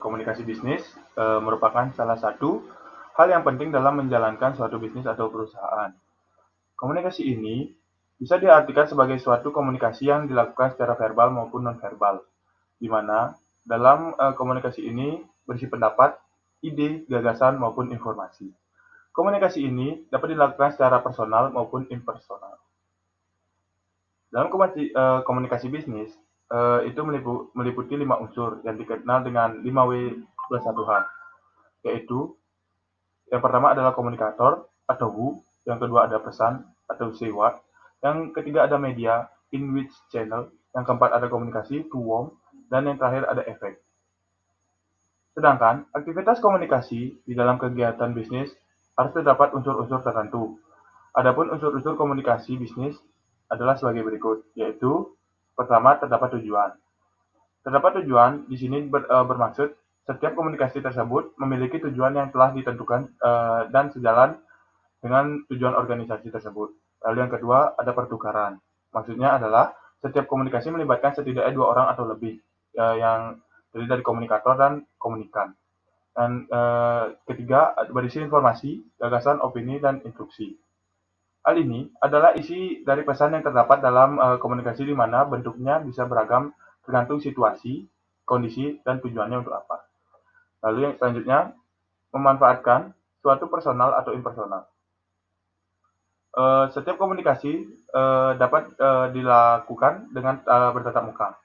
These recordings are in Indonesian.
komunikasi bisnis merupakan salah satu hal yang penting dalam menjalankan suatu bisnis atau perusahaan. Komunikasi ini bisa diartikan sebagai suatu komunikasi yang dilakukan secara verbal maupun non-verbal, di mana dalam komunikasi ini berisi pendapat, ide, gagasan, maupun informasi. Komunikasi ini dapat dilakukan secara personal maupun impersonal. Dalam komunikasi bisnis, itu meliputi 5 unsur yang dikenal dengan 5W+1H, yaitu yang pertama adalah komunikator atau who, yang kedua ada pesan atau say what, yang ketiga ada media, in which channel, yang keempat ada komunikasi, to whom, dan yang terakhir ada efek. Sedangkan aktivitas komunikasi di dalam kegiatan bisnis harus terdapat unsur-unsur tertentu. Adapun unsur-unsur komunikasi bisnis adalah sebagai berikut, yaitu pertama terdapat tujuan. Terdapat tujuan di sini bermaksud setiap komunikasi tersebut memiliki tujuan yang telah ditentukan dan sejalan dengan tujuan organisasi tersebut. Lalu yang kedua ada pertukaran. Maksudnya adalah setiap komunikasi melibatkan setidaknya 2 orang atau lebih yang terdiri dari komunikator dan komunikan. Dan ketiga berisi informasi, gagasan, opini, dan instruksi. Hal ini adalah isi dari pesan yang terdapat dalam komunikasi di mana bentuknya bisa beragam tergantung situasi, kondisi, dan tujuannya untuk apa. Lalu yang selanjutnya, memanfaatkan suatu personal atau impersonal. Setiap komunikasi dapat dilakukan dengan bertatap muka.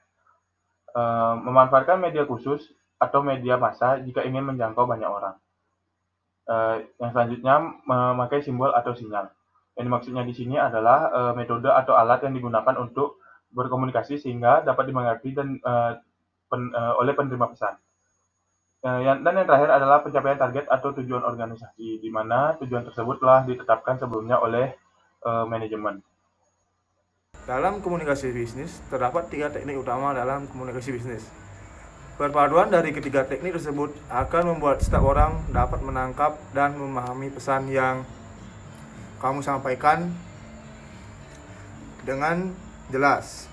Memanfaatkan media khusus atau media massa jika ingin menjangkau banyak orang. Yang selanjutnya, memakai simbol atau sinyal. Yang dimaksudnya di sini adalah metode atau alat yang digunakan untuk berkomunikasi sehingga dapat dimengerti oleh penerima pesan. Dan yang terakhir adalah pencapaian target atau tujuan organisasi, di mana tujuan tersebut telah ditetapkan sebelumnya oleh manajemen. Dalam komunikasi bisnis, terdapat 3 teknik utama dalam komunikasi bisnis. Perpaduan dari ketiga teknik tersebut akan membuat setiap orang dapat menangkap dan memahami pesan yang kamu sampaikan dengan jelas.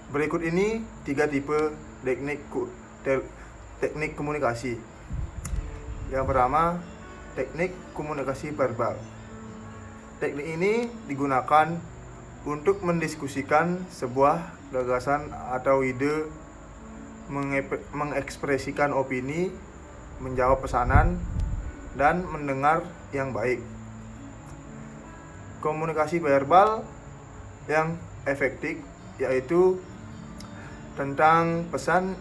Berikut ini 3 tipe teknik komunikasi. Yang pertama, teknik komunikasi verbal. Teknik ini digunakan untuk mendiskusikan sebuah gagasan atau ide, mengekspresikan opini, menjawab pesanan, dan mendengar yang baik. Komunikasi verbal yang efektif yaitu tentang pesan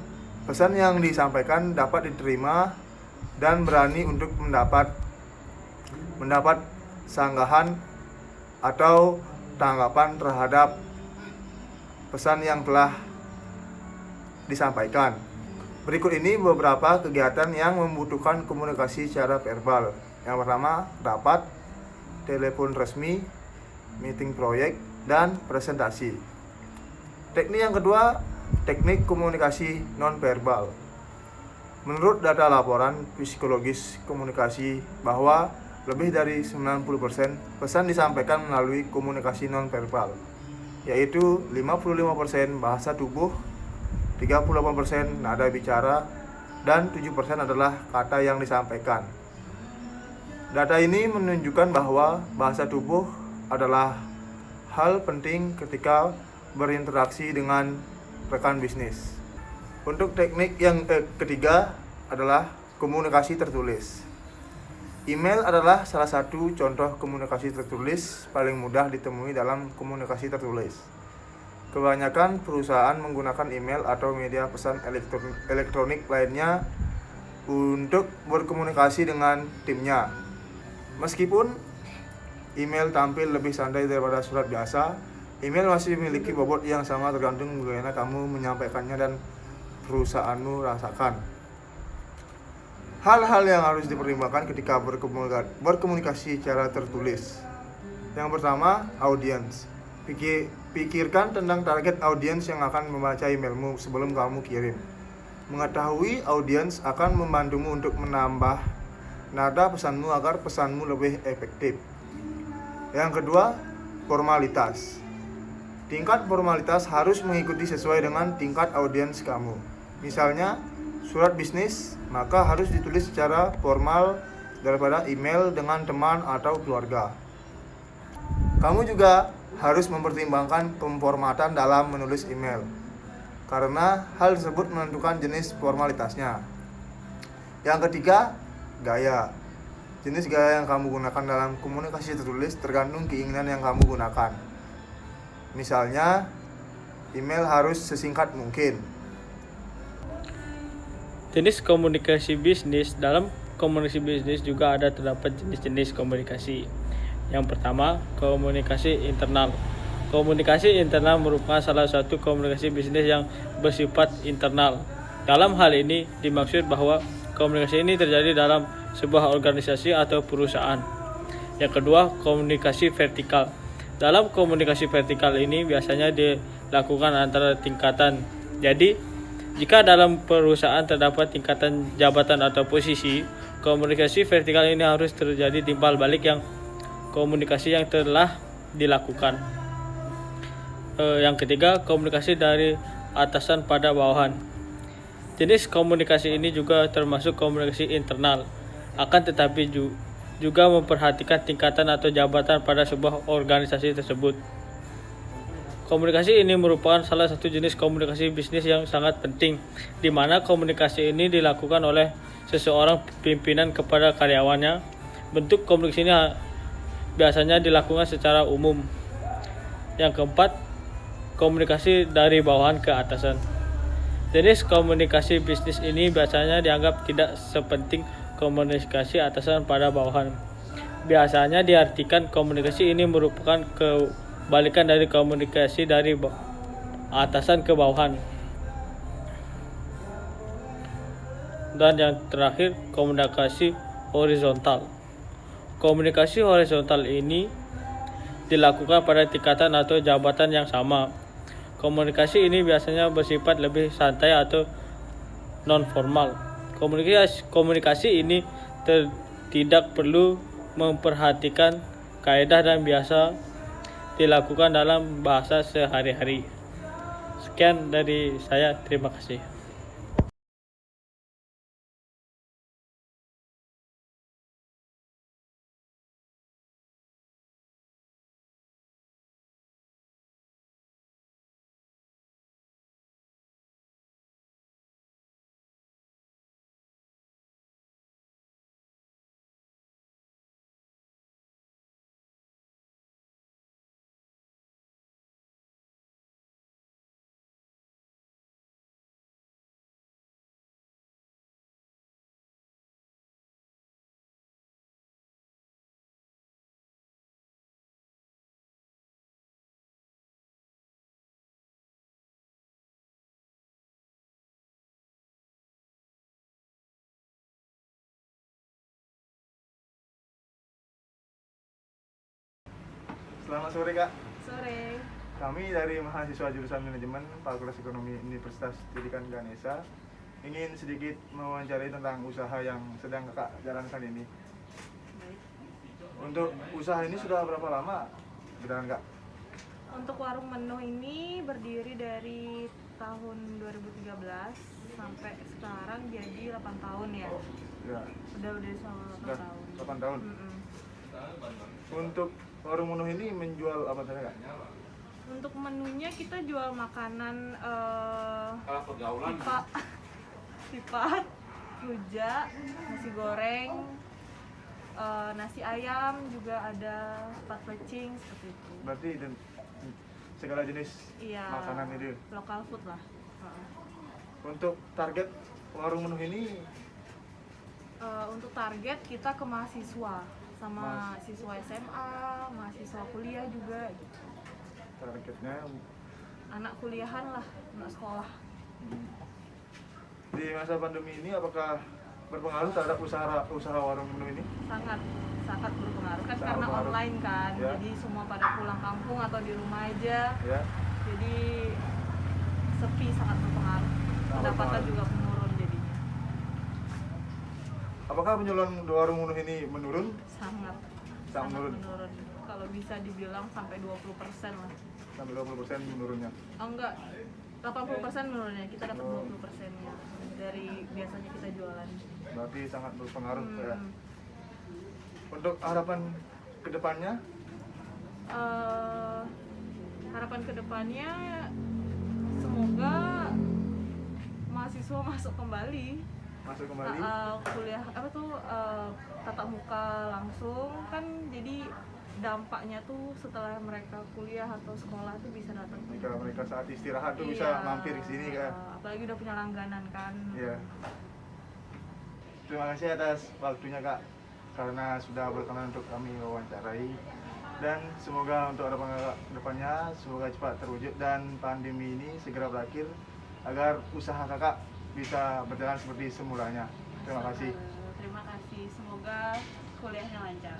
yang disampaikan dapat diterima dan berani untuk mendapat sanggahan atau tanggapan terhadap pesan yang telah disampaikan. Berikut ini beberapa kegiatan yang membutuhkan komunikasi secara verbal. Yang pertama, rapat, telepon resmi, meeting proyek, dan presentasi. Teknik yang kedua, teknik komunikasi non-verbal. Menurut data laporan psikologis komunikasi bahwa lebih dari 90% pesan disampaikan melalui komunikasi non-verbal, yaitu 55% bahasa tubuh, 38% nada bicara, dan 7% adalah kata yang disampaikan. Data ini menunjukkan bahwa bahasa tubuh adalah hal penting ketika berinteraksi dengan rekan bisnis. Untuk teknik yang ketiga adalah komunikasi tertulis. Email adalah salah satu contoh komunikasi tertulis paling mudah ditemui dalam komunikasi tertulis. Kebanyakan perusahaan menggunakan email atau media pesan elektronik lainnya untuk berkomunikasi dengan timnya. Meskipun email tampil lebih santai daripada surat biasa, email masih memiliki bobot yang sama tergantung bagaimana kamu menyampaikannya dan perusahaanmu rasakan. Hal-hal yang harus dipertimbangkan ketika berkomunikasi secara tertulis. Yang pertama, audiens. Pikirkan tentang target audiens yang akan membaca emailmu sebelum kamu kirim. Mengetahui audiens akan membantumu untuk menambah nada pesanmu agar pesanmu lebih efektif. Yang kedua, formalitas. Tingkat formalitas harus mengikuti sesuai dengan tingkat audiens kamu. Misalnya, surat bisnis, maka harus ditulis secara formal daripada email dengan teman atau keluarga. Kamu juga harus mempertimbangkan pemformatan dalam menulis email, karena hal tersebut menentukan jenis formalitasnya. Yang ketiga, gaya. Jenis gaya yang kamu gunakan dalam komunikasi tertulis tergantung keinginan yang kamu gunakan. Misalnya, email harus sesingkat mungkin. Jenis komunikasi bisnis. Dalam komunikasi bisnis juga terdapat jenis-jenis komunikasi. Yang pertama, komunikasi internal. Komunikasi internal merupakan salah satu komunikasi bisnis yang bersifat internal. Dalam hal ini dimaksud bahwa komunikasi ini terjadi dalam sebuah organisasi atau perusahaan. Yang kedua, komunikasi vertikal. Dalam komunikasi vertikal ini biasanya dilakukan antara tingkatan. Jadi, jika dalam perusahaan terdapat tingkatan jabatan atau posisi, komunikasi vertikal ini harus terjadi timbal balik yang komunikasi yang telah dilakukan. Yang ketiga, komunikasi dari atasan pada bawahan. Jenis komunikasi ini juga termasuk komunikasi internal, akan tetapi juga memperhatikan tingkatan atau jabatan pada sebuah organisasi tersebut. Komunikasi ini merupakan salah satu jenis komunikasi bisnis yang sangat penting, di mana komunikasi ini dilakukan oleh seseorang pimpinan kepada karyawannya. Bentuk komunikasi ini biasanya dilakukan secara umum. Yang keempat, komunikasi dari bawahan ke atasan. Jenis komunikasi bisnis ini biasanya dianggap tidak sepenting komunikasi atasan pada bawahan. Biasanya diartikan komunikasi ini merupakan kebalikan dari komunikasi dari atasan ke bawahan. Dan yang terakhir, komunikasi horizontal. Komunikasi horizontal ini dilakukan pada tingkatan atau jabatan yang sama. Komunikasi ini biasanya bersifat lebih santai atau non-formal. Komunikasi ini tidak perlu memperhatikan kaidah dan biasa dilakukan dalam bahasa sehari-hari. Sekian dari saya, terima kasih. Selamat sore, Kak. Sore. Kami dari mahasiswa jurusan manajemen Fakultas Ekonomi Universitas Pendidikan Ganesha ingin sedikit mewawancarai tentang usaha yang sedang Kakak jalankan ini. Baik. Untuk usaha ini sudah berapa lama berjalan, Kak? Untuk warung menu ini berdiri dari tahun 2013 sampai sekarang jadi 8 tahun ya. Ya. Udah sama 8 Sudah tahun. 8 tahun. Untuk warung menu ini menjual apa saja, Kak? Untuk menunya kita jual makanan sipat, rujak, nasi goreng, nasi ayam juga ada, pat pecing seperti itu. Berarti segala jenis Iya, makanan itu. lokal food lah. Untuk target warung menu ini Untuk target kita ke mahasiswa sama siswa SMA, mahasiswa kuliah juga gitu. targetnya Anak kuliahan lah, anak sekolah. di masa pandemi ini apakah berpengaruh terhadap usaha warung menu ini? Sangat berpengaruh kan, Sangat karena berpengaruh. online kan. Ya. Jadi semua pada pulang kampung atau di rumah aja. Ya. Jadi sepi, sangat berpengaruh. Pendapatan berpengaruh. juga menurun jadinya. Apakah penjualan warung menu ini menurun? Sangat menurun. Kalau bisa dibilang sampai 20% lah. Sampai 20% menurunnya. Oh enggak, 80% menurunnya, kita dapat 20%-nya dari biasanya kita jualan. Berarti sangat berpengaruh Hmm. ya. Untuk harapan kedepannya, Harapan kedepannya semoga mahasiswa masuk kembali masuk kembali. kuliah tatap muka langsung kan, jadi dampaknya tuh setelah mereka kuliah atau sekolah tuh bisa datang. Jika mereka saat istirahat tuh Iya, bisa mampir di sini kan. apalagi udah punya langganan kan. Iya. Terima kasih atas waktunya Kak, karena sudah berkenan untuk kami wawancarai. Dan semoga untuk harapan Kakak depannya semoga cepat terwujud dan pandemi ini segera berakhir agar usaha Kakak bisa berjalan seperti semulanya. Terima kasih. Terima kasih, semoga kuliahnya lancar.